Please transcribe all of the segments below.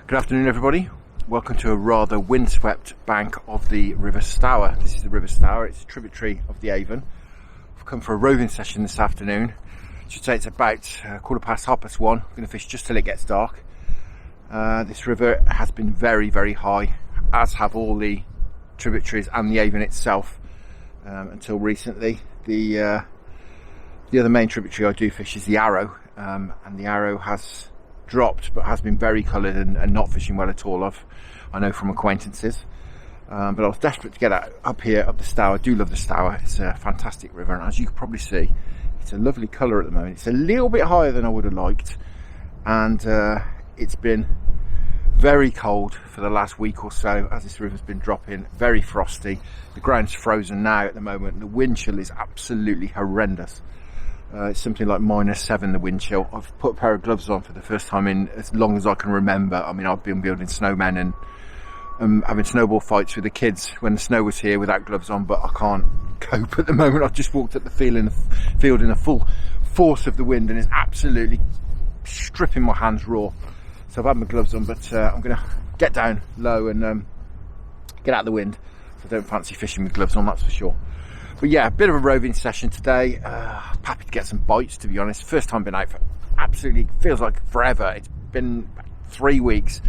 Good afternoon, everybody. Welcome to a rather windswept bank of the River Stour. This is the River Stour. It's a tributary of the Avon. I've come for a roving session this afternoon. I should say it's about 1:15, 1:30. I'm going to fish just till it gets dark. This river has been very, very high, as have all the tributaries and the Avon itself until recently. The other main tributary I do fish is the Arrow, and the Arrow has dropped but has been very coloured and not fishing well at all, I know from acquaintances, but I was desperate to get up here up the Stour. I do love the Stour. It's a fantastic river, and as you can probably see, it's a lovely colour at the moment. It's a little bit higher than I would have liked, and it's been very cold for the last week or so as this river's been dropping. Very frosty. The ground's frozen now at the moment. The wind chill is absolutely horrendous. It's something like -7, the wind chill. I've put a pair of gloves on for the first time in as long as I can remember. I mean, I've been building snowmen and having snowball fights with the kids when the snow was here without gloves on, but I can't cope at the moment. I've just walked up the field in the full force of the wind, and it's absolutely stripping my hands raw. So I've had my gloves on, but I'm going to get down low and get out of the wind. So I don't fancy fishing with gloves on, that's for sure. But yeah, a bit of a roving session today. Happy to get some bites, to be honest. First time been out for absolutely, feels like forever. It's been 3 weeks.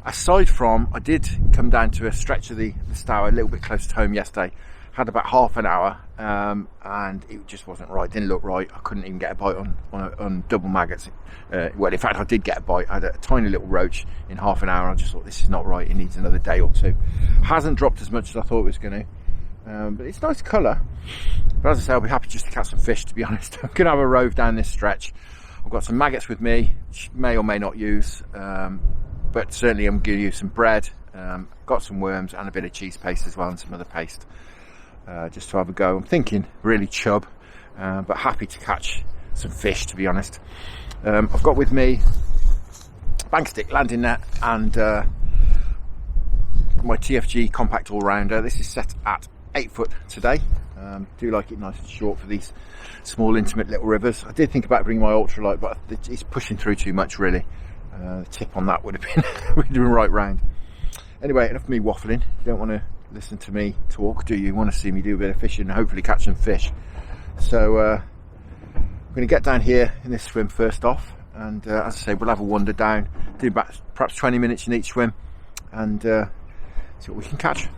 Aside from, I did come down to a stretch of the Stour a little bit close to home yesterday. Had about half an hour, and it just wasn't right. Didn't look right. I couldn't even get a bite on double maggots. Well, in fact, I did get a bite. I had a tiny little roach in half an hour. I just thought, this is not right. It needs another day or two. Hasn't dropped as much as I thought it was going to. But it's nice colour. But as I say, I'll be happy just to catch some fish, to be honest. I'm going to have a rove down this stretch. I've got some maggots with me, which may or may not use, but certainly I'm going to use some bread. Got some worms and a bit of cheese paste as well, and some other paste, just to have a go. I'm thinking really chub, but happy to catch some fish, to be honest. I've got with me bank stick, landing net, and my TFG compact all-rounder. This is set at 8 foot today. Do like it nice and short for these small intimate little rivers. I did think about bringing my ultralight, but it's pushing through too much really. The tip on that would have been right round. Anyway, enough of me waffling. You don't want to listen to me talk, do you? You want to see me do a bit of fishing and hopefully catch some fish. So I'm going to get down here in this swim first off, and as I say, we'll have a wander down, do about perhaps 20 minutes in each swim, and see what we can catch.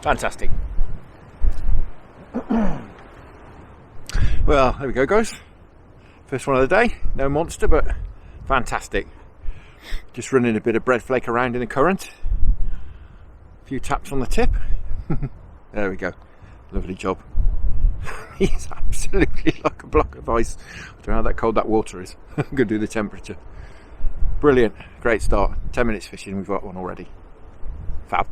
Fantastic. Well, there we go, guys. First one of the day. No monster, but fantastic. Just running a bit of bread flake around in the current. A few taps on the tip. There we go. Lovely job. He's absolutely like a block of ice. I don't know how that cold that water is. I'm going to do the temperature. Brilliant. Great start. 10 minutes fishing. We've got one already. Fab.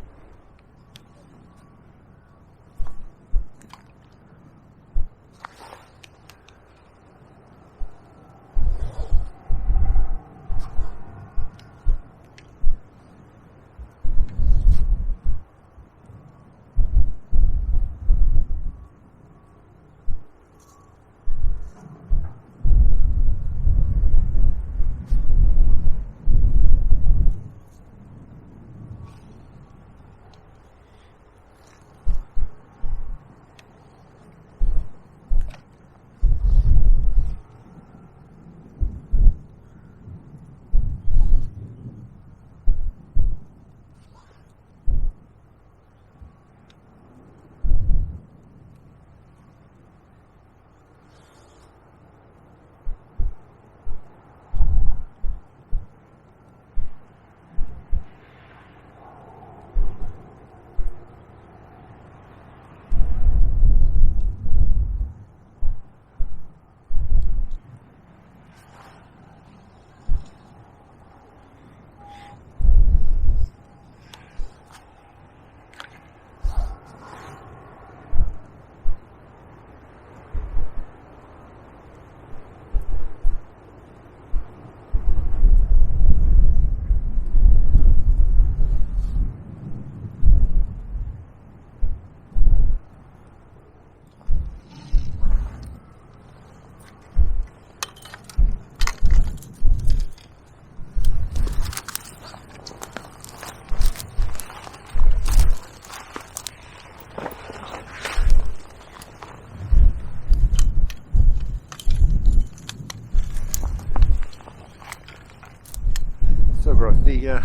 The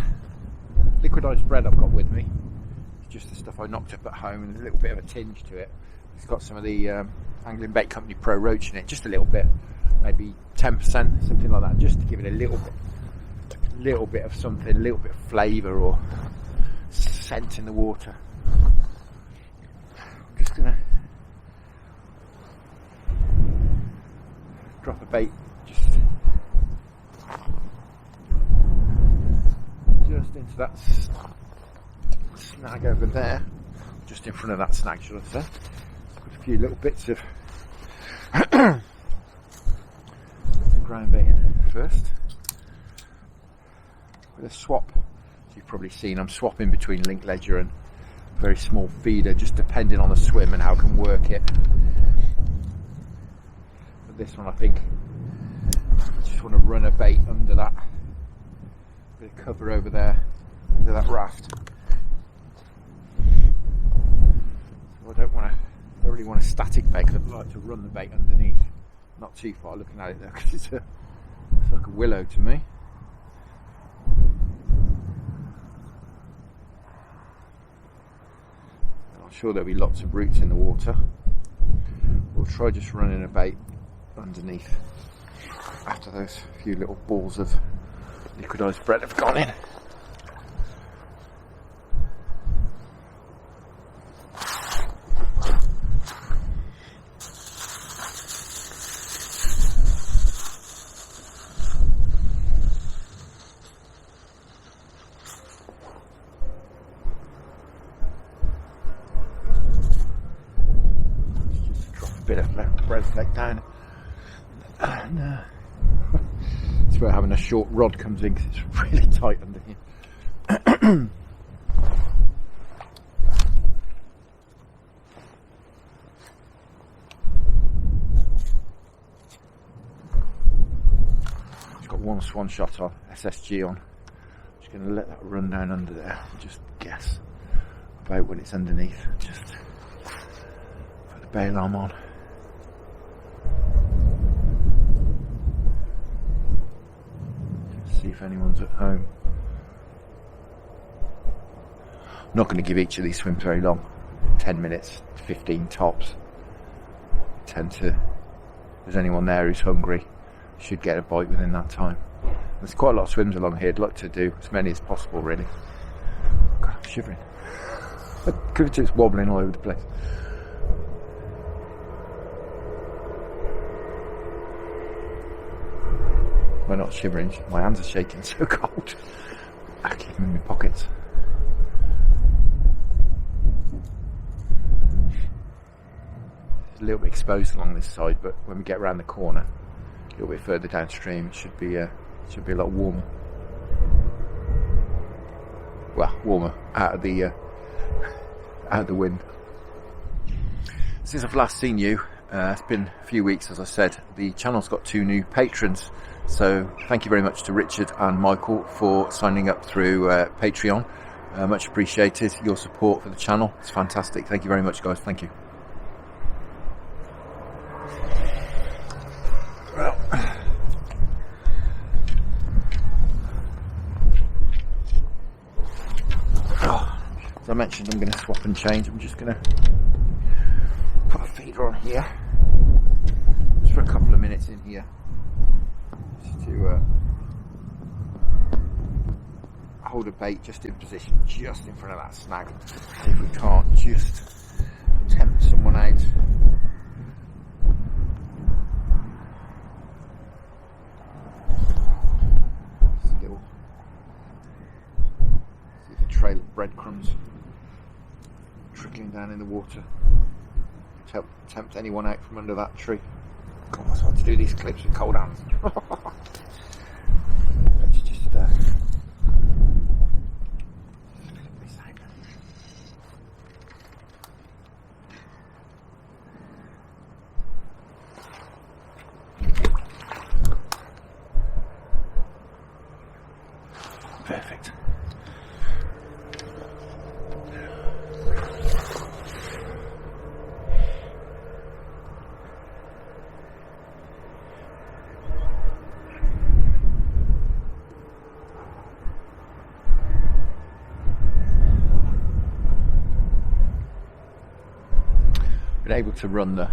liquidised bread I've got with me, it's just the stuff I knocked up at home, and a little bit of a tinge to it. It's got some of the Angling Bait Company Pro Roach in it, just a little bit, maybe 10%, something like that, just to give it a little bit of something, a little bit of flavour or scent in the water. I'm just gonna drop a bait just into that snag over there, just in front of that snag, should I say. Put a few little bits of ground bait in first with a swap. As you've probably seen, I'm swapping between link ledger and a very small feeder, just depending on the swim and how I can work it. But this one, I think I just want to run a bait under that bit of cover over there, under that raft. So I don't really want a static bait, because I'd like to run the bait underneath, not too far looking at it there, because it's like a willow to me. I'm sure there'll be lots of roots in the water. We'll try just running a bait underneath after those few little balls of liquidised bread have gone in. Just drop a bit of bread flake down. And, it's where having a short rod comes in, because it's really tight under here. It's got one swan shot on, SSG on. Just going to let that run down under there and just guess about when it's underneath. Just put the bail arm on. See if anyone's at home. I'm not going to give each of these swims very long. 10 minutes, 15 tops. If there's anyone there who's hungry, should get a bite within that time. There's quite a lot of swims along here. I'd like to do as many as possible, really. God, I'm shivering. It's wobbling all over the place. Well, not shivering, my hands are shaking, so cold. I keep them in my pockets. It's a little bit exposed along this side, but when we get around the corner, a little bit further downstream, it should be a lot warmer. Well, warmer out of the wind. Since I've last seen you, it's been a few weeks, as I said. The channel's got 2 new patrons, so thank you very much to Richard and Michael for signing up through Patreon. Much appreciated. Your support for the channel, it's fantastic. Thank you very much, guys. Thank you. Well, as I mentioned, I'm going to swap and change. I'm just going to put a feeder on here just for a couple of minutes in here, just to hold a bait just in position, just in front of that snag. See if we can't just tempt someone out. Still see the trail of breadcrumbs trickling down in the water. Tempt anyone out from under that tree. God, it's hard to do these clips with cold hands. Let's just flip this out. Perfect. Been able to run the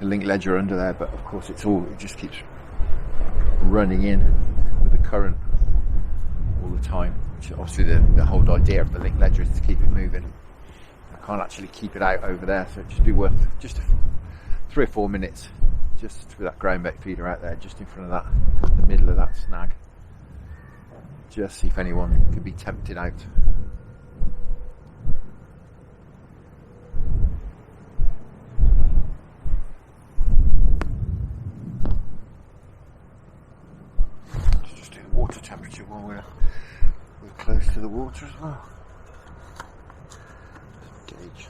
link ledger under there, but of course it just keeps running in with the current all the time, which obviously the whole idea of the link ledger is to keep it moving. I can't actually keep it out over there, so it'd just be worth just 3 or 4 minutes just with that groundbait feeder out there, just in front of that, the middle of that snag, just see if anyone could be tempted out. Water temperature while we're close to the water as well. Gauge.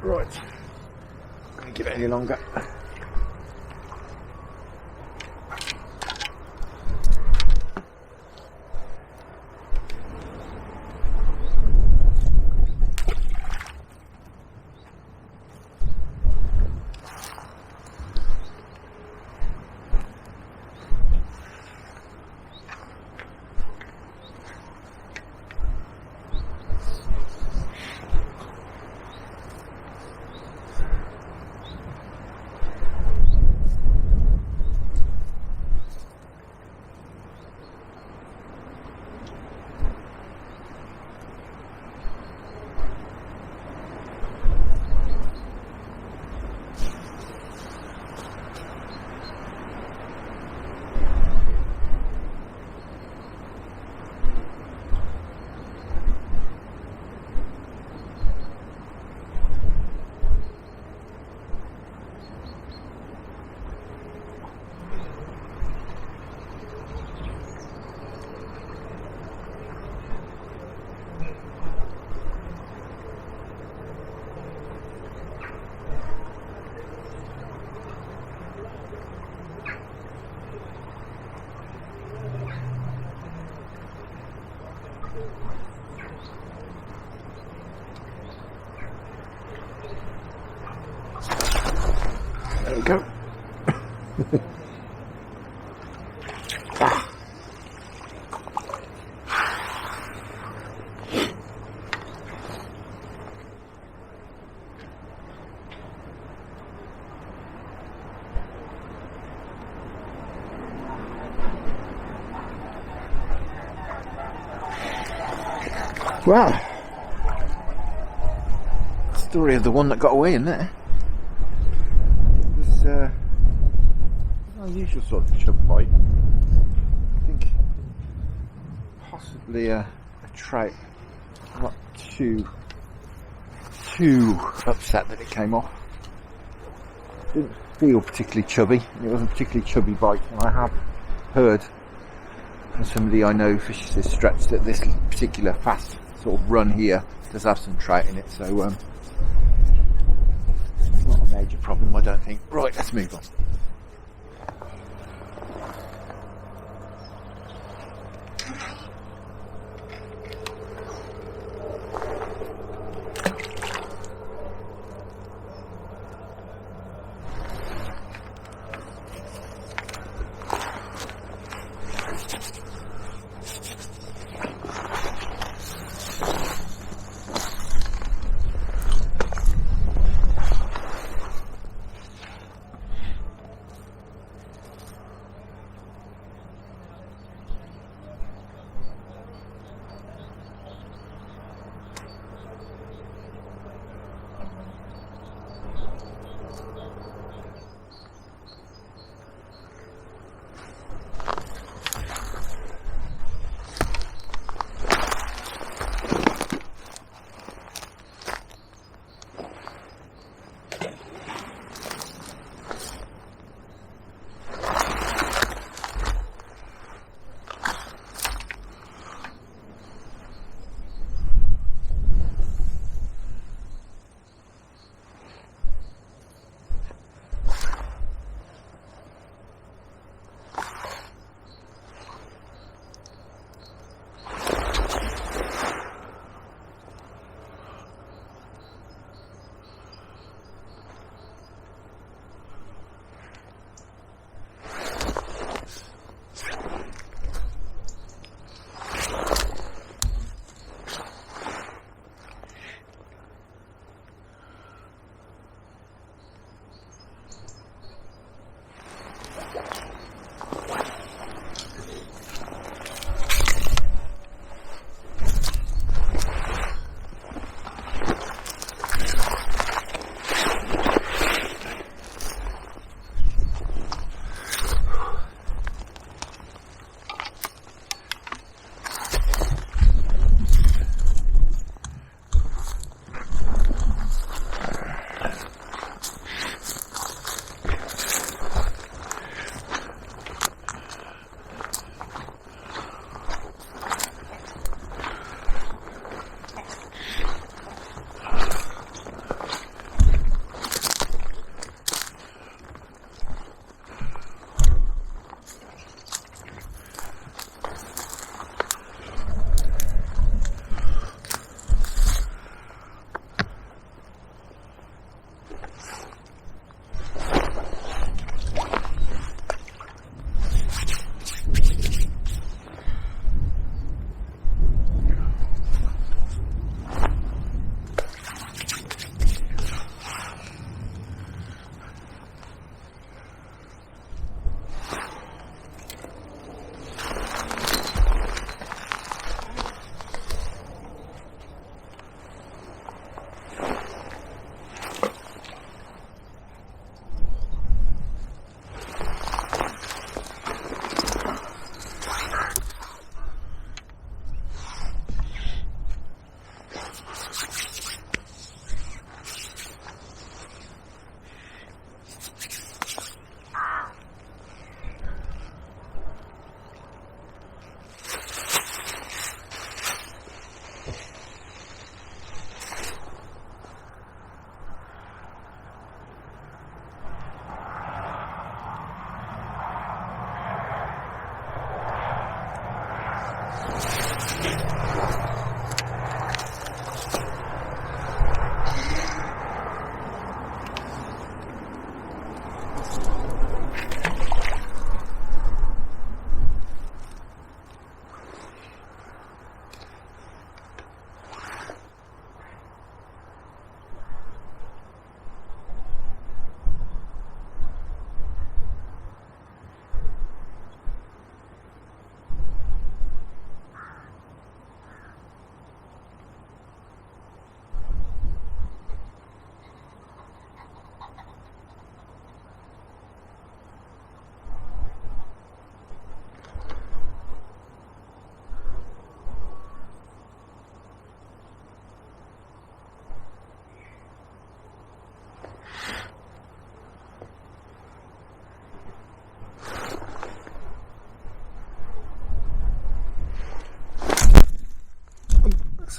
Right, I'm going to give it any longer. Go. Well, story of the one that got away, isn't it? It was an unusual sort of chub bite. I think possibly a trout. I'm not too upset that it came off. Didn't feel particularly chubby. It wasn't a particularly chubby bite, and I have heard from somebody I know fishes this stretch that this particular fast sort of run here does have some trout in it, so it's not a major problem, I don't think. Right, let's move on.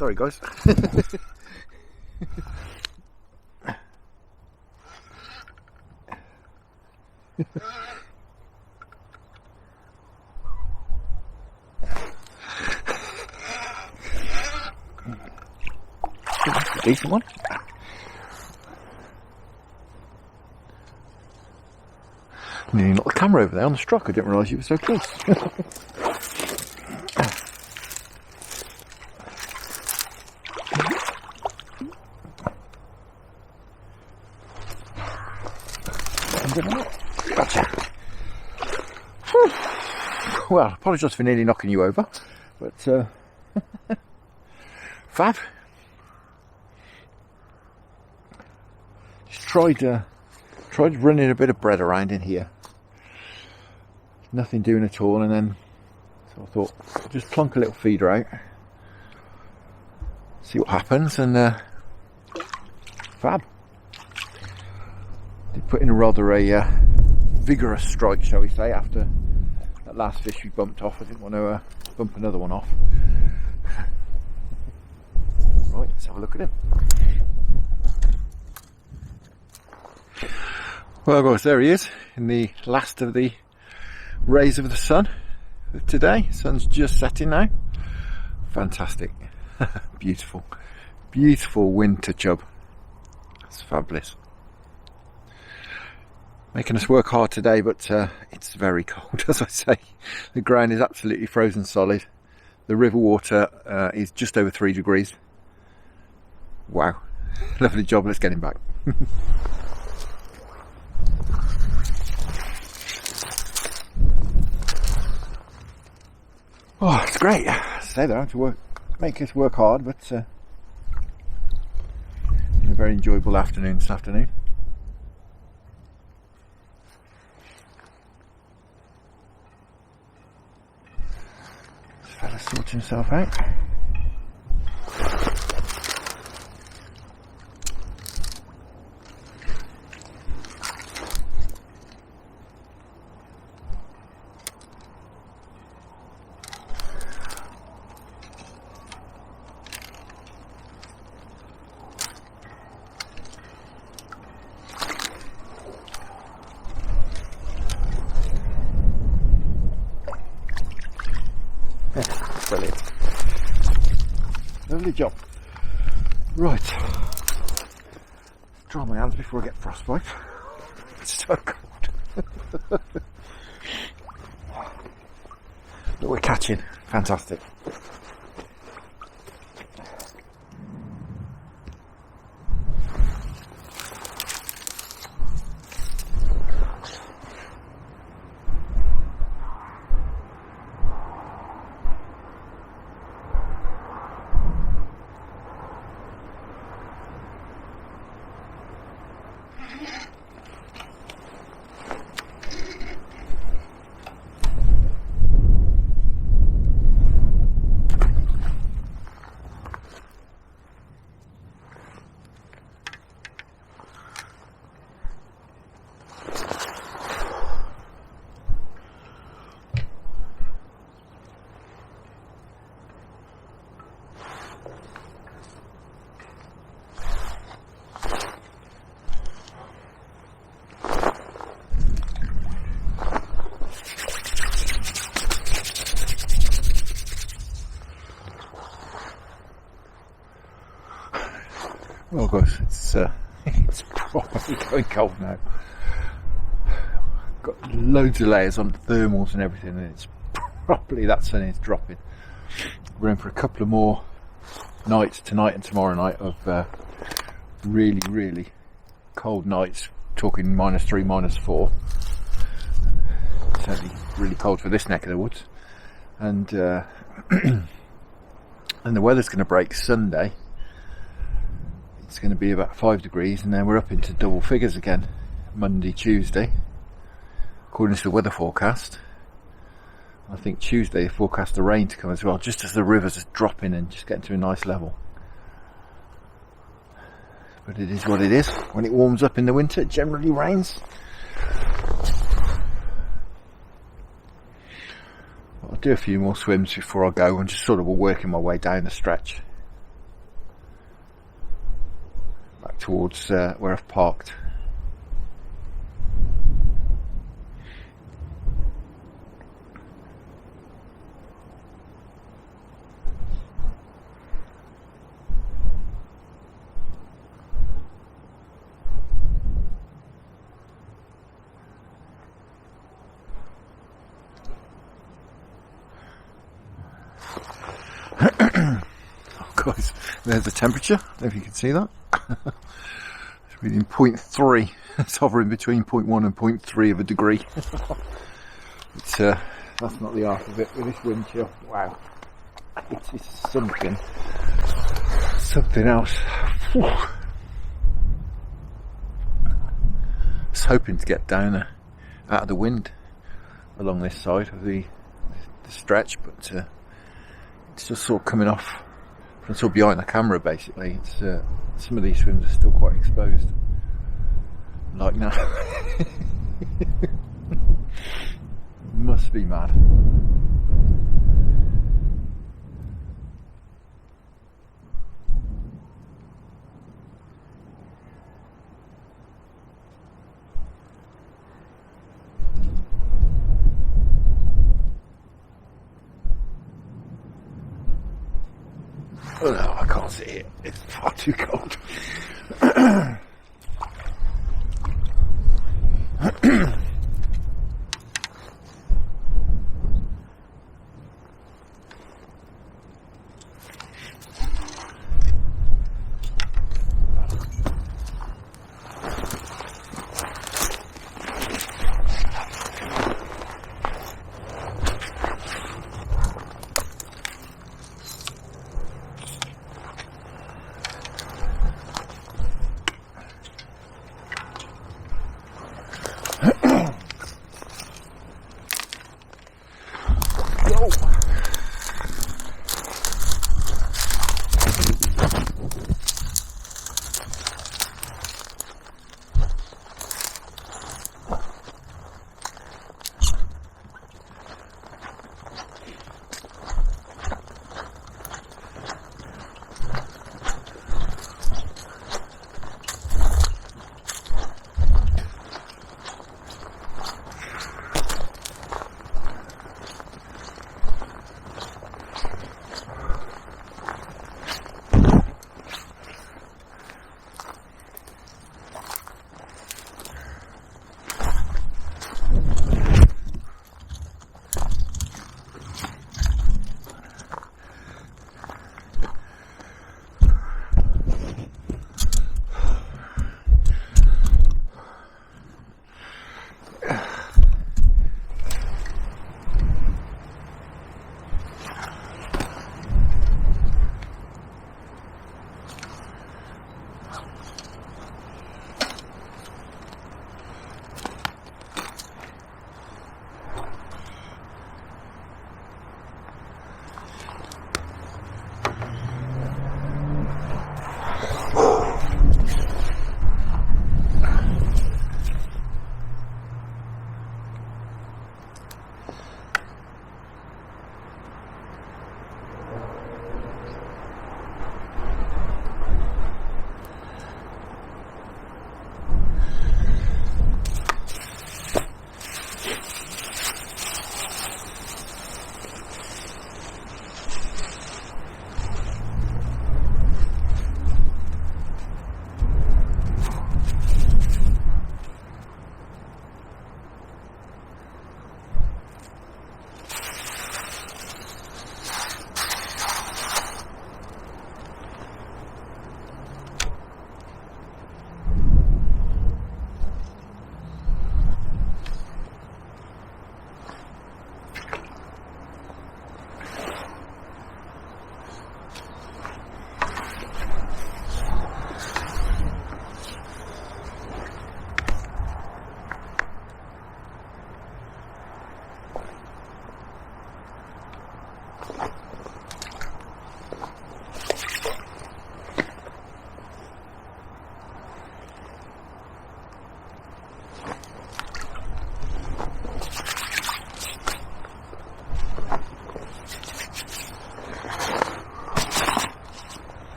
sorry guys. That's a decent one. Nearly knocked the camera over there on the stroke. I didn't realise you were so close. Gotcha. Well, I apologise for nearly knocking you over, but fab. Just tried running a bit of bread around in here. Nothing doing at all, and then so I thought I'll just plonk a little feeder out, see what happens, and fab. Did put in a rather vigorous strike, shall we say, after that last fish we bumped off. I didn't want to bump another one off. Right, let's have a look at him. Well guys, there he is in the last of the rays of the sun of today. Sun's just setting now. Fantastic. Beautiful, beautiful winter chub. It's fabulous. Making us work hard today, but it's very cold, as I say. The ground is absolutely frozen solid. The river water is just over 3 degrees. Wow. Lovely job. Let's get him back. Oh, it's great. Stay there. I have to work, make us work hard, but a very enjoyable afternoon this afternoon. This fella sorting himself out. Brilliant. Lovely job. Right. Dry my hands before I get frostbite. It's so cold. But we're catching. Fantastic. Oh gosh, it's probably going cold now. Got loads of layers on thermals and everything, and it's probably that sun is dropping. We're in for a couple of more nights tonight and tomorrow night of really, really cold nights. Talking -3, -4. Certainly really cold for this neck of the woods, and and the weather's going to break Sunday. It's going to be about 5 degrees, and then we're up into double figures again Monday, Tuesday, according to the weather forecast. I think Tuesday they forecast the rain to come as well, just as the rivers are dropping and just getting to a nice level. But it is what it is. When it warms up in the winter, it generally rains. I'll do a few more swims before I go, and just sort of working my way down the stretch. towards where I've parked. Guys, there's the temperature. I don't know if you can see that. It's reading 0.3. It's hovering between 0.1 and 0.3 of a degree. It's that's not the half of it with this wind chill. Wow, it is something else. Whew. I was hoping to get down there out of the wind along this side of the stretch, but it's just sort of coming off. It's all behind the camera basically. It's some of these swims are still quite exposed, like now. Must be mad. Oh no, I can't see it. It's far too cold.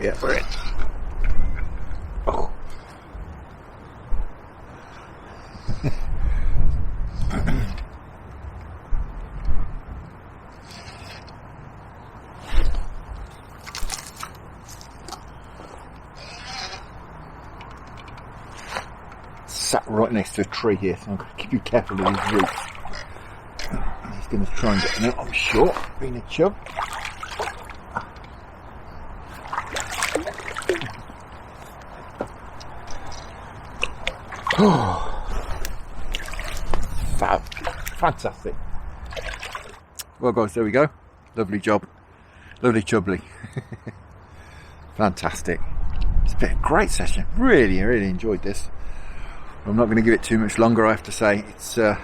Yeah, we're in. Oh. Sat right next to a tree here, so I'm going to be careful of his roots. He's going to try and get him out, I'm sure, being a chub. Fab. Fantastic. Well guys, there we go. Lovely job. Lovely chubbly. Fantastic. It's been a great session. Really enjoyed this. I'm not going to give it too much longer, I have to say. It's I've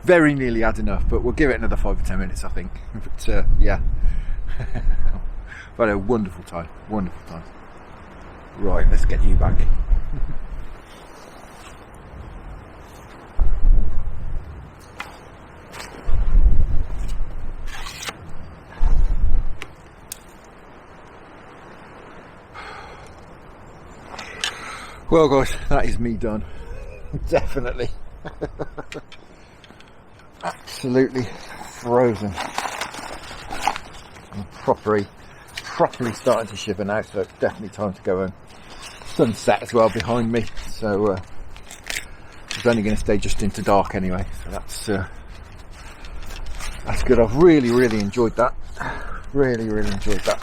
very nearly had enough, but we'll give it another 5 or 10 minutes, I think. But yeah, but a wonderful time. Right, let's get you back. Well guys, that is me done. Definitely. Absolutely frozen. I'm properly starting to shiver now, so it's definitely time to go home. Sunset as well behind me, so it's only going to stay just into dark anyway, so that's good. I've really enjoyed that. Really enjoyed that.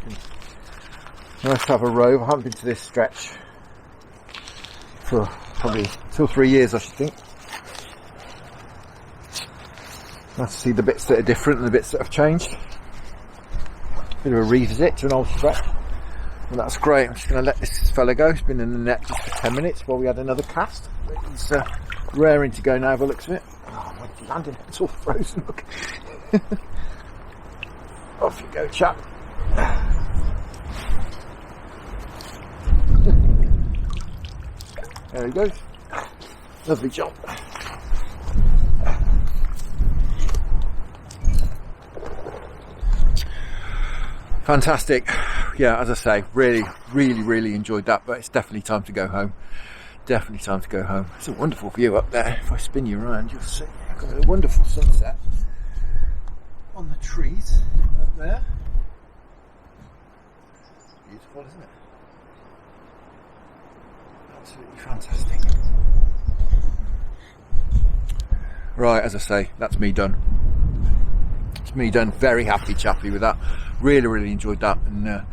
It's been nice to have a rove. I haven't been to this stretch for probably 2 or 3 years, I should think. Nice to see the bits that are different and the bits that have changed. Bit of a revisit to an old stretch. Well, that's great. I'm just going to let this fella go. He's been in the net just for 10 minutes while we had another cast. He's raring to go now by the looks of it. Oh, my landing, it's all frozen. Look. Off you go, chap. There he goes. Lovely job. Fantastic. Yeah, as I say, really enjoyed that, but it's definitely time to go home. Definitely time to go home. It's a wonderful view up there. If I spin you around, you'll see I've got a wonderful sunset on the trees up there. Beautiful, isn't it? Absolutely fantastic. Right, as I say, that's me done. It's me done. Very happy chappy with that. Really enjoyed that, and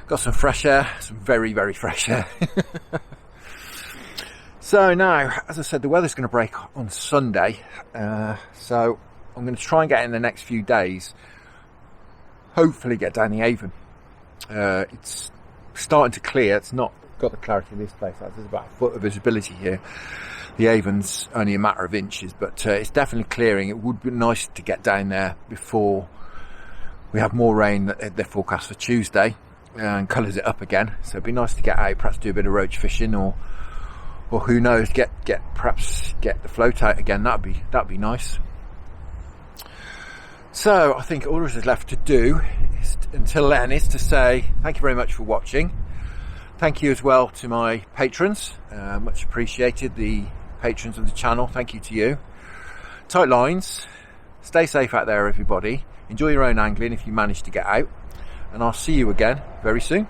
got some fresh air, some very fresh air. So now, as I said, the weather's going to break on Sunday, so I'm going to try and get in the next few days, hopefully get down the Avon. It's starting to clear. It's not got the clarity of this place. There's about a foot of visibility here. The Avon's only a matter of inches, but it's definitely clearing. It would be nice to get down there before we have more rain that they're forecast for Tuesday, and colours it up again. So it'd be nice to get out, perhaps do a bit of roach fishing, or who knows, perhaps get the float out again. That'd be nice. So I think all there is left to do until then is to say thank you very much for watching. Thank you as well to my patrons, much appreciated. The patrons of the channel, thank you to you. Tight lines, stay safe out there everybody, enjoy your own angling if you manage to get out, and I'll see you again very soon.